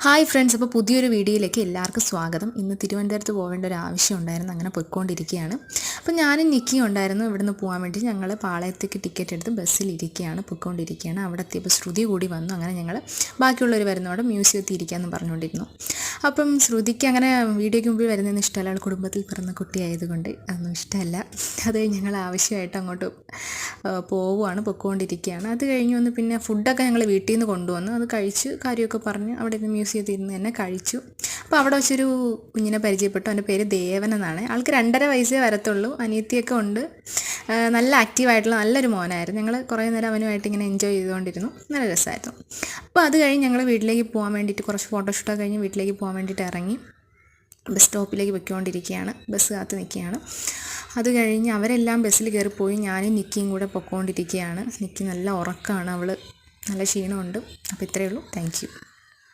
Hi friends, അപ്പോൾ പുതിയൊരു വീഡിയോയിലേക്ക് എല്ലാവർക്കും സ്വാഗതം. ഇന്ന് തിരുവനന്തപുരത്ത് പോകേണ്ട ഒരു ആവശ്യം ഉണ്ടായിരുന്നു, അങ്ങനെ പോയിക്കൊണ്ടിരിക്കുകയാണ്. അപ്പോൾ ഞാനും നിക്കിയും ഉണ്ടായിരുന്നു. ഇവിടുന്ന് പോകാൻ വേണ്ടി ഞങ്ങൾ പാളയത്തേക്ക് ടിക്കറ്റ് എടുത്ത് ബസ്സിലിരിക്കുകയാണ്, പോയിക്കൊണ്ടിരിക്കുകയാണ്. അവിടെ എത്തിയപ്പോൾ ശ്രുതി കൂടി വന്നു. അങ്ങനെ ഞങ്ങൾ ബാക്കിയുള്ളവർ വരുന്നവിടെ മ്യൂസിയത്തിൽ ഇരിക്കാമെന്ന് പറഞ്ഞുകൊണ്ടിരുന്നു. അപ്പം ശ്രുതിക്ക് അങ്ങനെ വീഡിയോയ്ക്ക് മുമ്പിൽ വരുന്നതെന്ന് ഇഷ്ടമല്ല. അവൾ കുടുംബത്തിൽ പിറന്ന കുട്ടിയായതുകൊണ്ട് അതൊന്നും ഇഷ്ടമല്ല. അത് ഞങ്ങൾ ആവശ്യമായിട്ട് അങ്ങോട്ട് പോയിക്കൊണ്ടിരിക്കുകയാണ്. അത് കഴിഞ്ഞ് വന്ന് പിന്നെ ഫുഡൊക്കെ ഞങ്ങൾ വീട്ടിൽ നിന്ന് കൊണ്ടുവന്നു. അത് കഴിച്ച് കാര്യമൊക്കെ പറഞ്ഞ് അവിടെ നിന്ന് മ്യൂസിയത്തിൽ ഇരുന്ന് തന്നെ കഴിച്ചു. അപ്പോൾ അവിടെ വെച്ചൊരു കുഞ്ഞിനെ പരിചയപ്പെട്ടു. അവൻ്റെ പേര് ദേവൻ എന്നാണ്. ആൾക്ക് 2.5 വയസ്സേ വരത്തുള്ളൂ. അനിയത്തിയൊക്കെ ഉണ്ട്. നല്ല ആക്റ്റീവായിട്ടുള്ള നല്ലൊരു മോനായിരുന്നു. ഞങ്ങൾ കുറേ നേരം അവനുമായിട്ട് ഇങ്ങനെ എൻജോയ് ചെയ്തുകൊണ്ടിരുന്നു. നല്ല രസമായിരുന്നു. അപ്പോൾ അത് കഴിഞ്ഞ് ഞങ്ങൾ വീട്ടിലേക്ക് പോകാൻ വേണ്ടിയിട്ട് കുറച്ച് ഫോട്ടോഷൂട്ടൊക്കെ കഴിഞ്ഞ് വീട്ടിലേക്ക് പോകാൻ വേണ്ടിയിട്ട് ഇറങ്ങി ബസ് സ്റ്റോപ്പിലേക്ക് പൊയ്ക്കൊണ്ടിരിക്കുകയാണ്. ബസ് കാത്ത് നിൽക്കുകയാണ്. അത് കഴിഞ്ഞ് അവരെല്ലാം ബസ്സിൽ കയറിപ്പോയി. ഞാനും നിക്കിയും കൂടെ പൊയ്ക്കൊണ്ടിരിക്കുകയാണ്. നിക്കി നല്ല ഉറക്കമാണ്, അവൾ നല്ല ക്ഷീണമുണ്ട്. അപ്പോൾ ഇത്രയേ ഉള്ളൂ. Thank you.